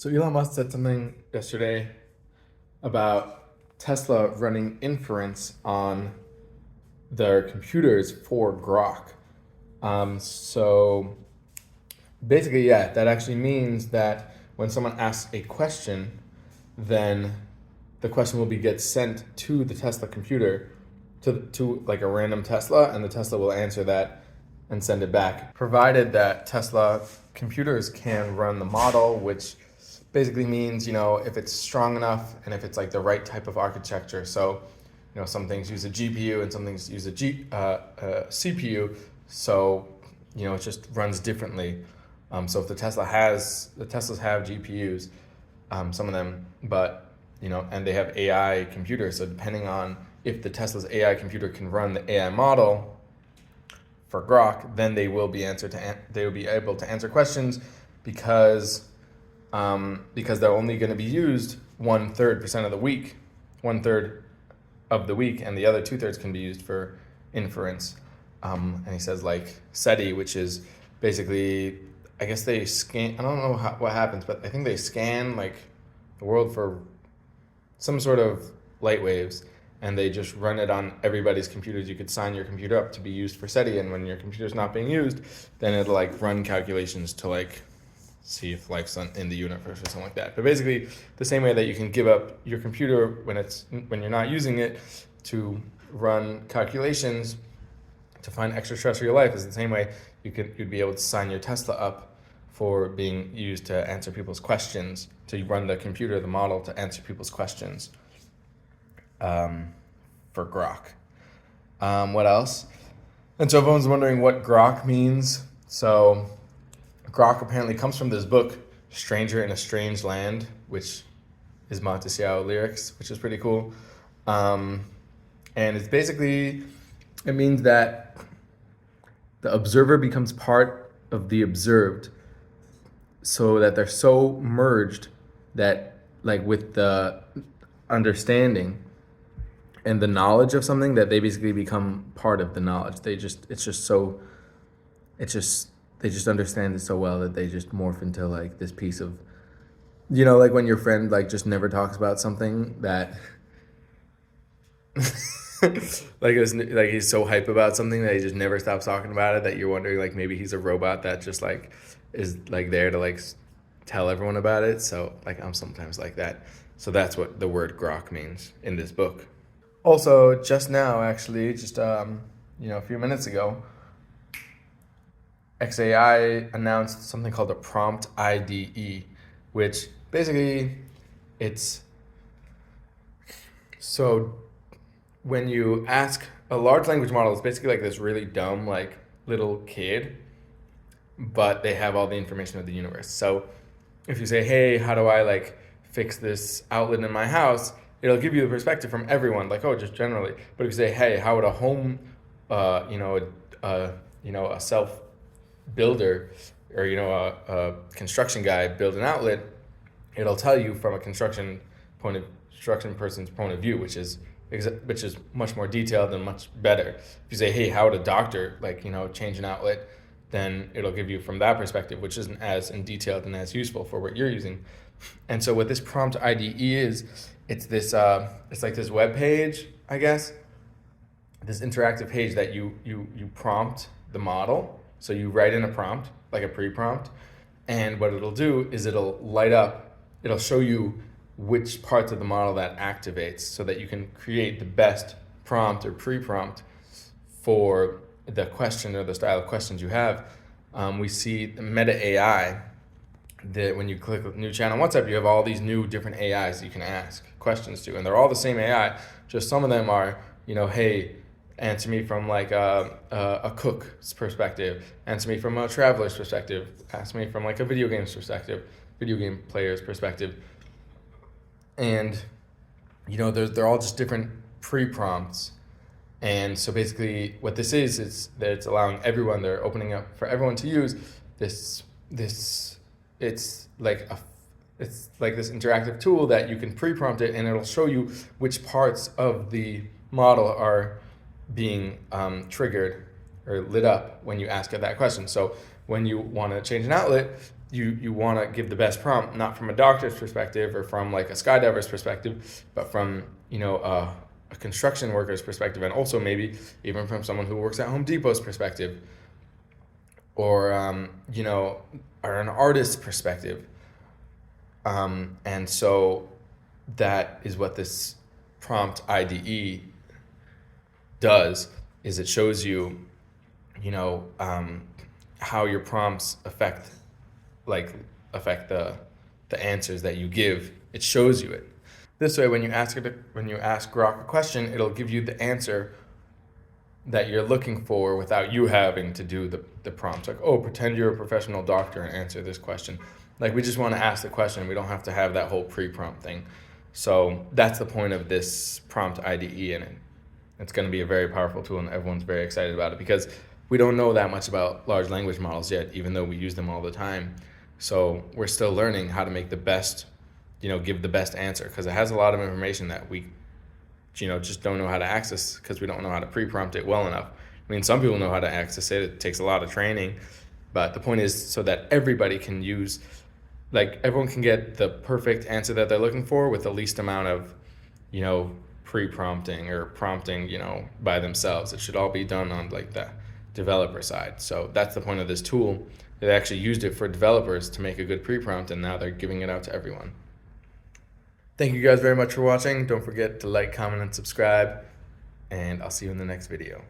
So Elon Musk said something yesterday about Tesla running inference on their computers for grok. So basically, yeah, that actually means that when someone asks a question, then the question will be get sent to the Tesla computer, to like a random Tesla, and the Tesla will answer that and send it back, provided that Tesla computers can run the model, which basically means, if it's strong enough and if it's like the right type of architecture. So, some things use a GPU and some things use a CPU. So, it just runs differently. So if the Teslas have GPUs, some of them, but, and they have AI computers. So depending on if the Tesla's AI computer can run the AI model for grok, then they will be able to answer questions because they're only going to be used 1/3% of the week, 1/3 of the week, and the other 2/3 can be used for inference. And he says like SETI, which is basically, I guess they scan. I don't know what happens, but I think they scan like the world for some sort of light waves, and they just run it on everybody's computers. You could sign your computer up to be used for SETI, and when your computer's not being used, then it'll like run calculations to like see if life's in the universe or something like that. But basically, the same way that you can give up your computer when you're not using it to run calculations to find extra stress for your life, is the same way you'd be able to sign your Tesla up for being used to answer people's questions, to run the computer, the model, to answer people's questions for grok. What else? And so everyone's wondering what grok means. So grok apparently comes from this book, Stranger in a Strange Land, which is Montesiao lyrics, which is pretty cool. And it's basically, it means that the observer becomes part of the observed, so that they're so merged that, like, with the understanding and the knowledge of something, that they basically become part of the knowledge. They just understand it so well that they just morph into like this piece of, like when your friend like just never talks about something that like he's so hype about something that he just never stops talking about it, that you're wondering like maybe he's a robot that just like is like there to like tell everyone about it. So like I'm sometimes like that. So that's what the word grok means in this book. Also, just now, actually, just a few minutes ago, XAI announced something called a promptIDE, which basically it's so when you ask a large language model, it's basically like this really dumb like little kid, but they have all the information of the universe. So if you say, hey, how do I like fix this outlet in my house, it'll give you the perspective from everyone, like, oh, just generally. But if you say, hey, how would a home, a self builder or a construction guy build an outlet, it'll tell you from a construction person's point of view, which is much more detailed and much better. If you say, hey, how would a doctor change an outlet, then it'll give you from that perspective, which isn't as in detailed and as useful for what you're using. And so what this promptIDE is, it's this it's like this web page, I guess, this interactive page that you prompt the model. So you write in a prompt, like a pre-prompt, and what it'll do is it'll light up, it'll show you which parts of the model that activates, so that you can create the best prompt or pre-prompt for the question or the style of questions you have. We see the Meta AI, that when you click a new channel on WhatsApp, you have all these new different AIs that you can ask questions to, and they're all the same AI, just some of them are, hey, answer me from like a cook's perspective, answer me from a traveler's perspective, ask me from like a video game player's perspective. And they're all just different pre-prompts. And so basically what this is that it's allowing everyone, they're opening up for everyone to use this it's like this interactive tool that you can pre-prompt it, and it'll show you which parts of the model are being triggered or lit up when you ask it that question. So when you want to change an outlet, you want to give the best prompt, not from a doctor's perspective or from like a skydiver's perspective, but from, a construction worker's perspective, and also maybe even from someone who works at Home Depot's perspective, or or an artist's perspective. And so that is what this prompt IDE does, is it shows you, how your prompts affect the answers that you give. It shows you it. This way, when you ask grok a question, it'll give you the answer that you're looking for without you having to do the prompts. Like, oh, pretend you're a professional doctor and answer this question. Like, we just want to ask the question. We don't have to have that whole pre-prompt thing. So that's the point of this prompt IDE, and it's going to be a very powerful tool, and everyone's very excited about it because we don't know that much about large language models yet, even though we use them all the time. So we're still learning how to make the best, give the best answer, because it has a lot of information that we, just don't know how to access because we don't know how to pre-prompt it well enough. I mean, some people know how to access it. It takes a lot of training, but the point is so that everybody can use, everyone can get the perfect answer that they're looking for with the least amount of, pre-prompting or prompting, by themselves. It should all be done on the developer side. So that's the point of this tool. They actually used it for developers to make a good pre-prompt, and now they're giving it out to everyone. Thank you guys very much for watching. Don't forget to like, comment, and subscribe, and I'll see you in the next video.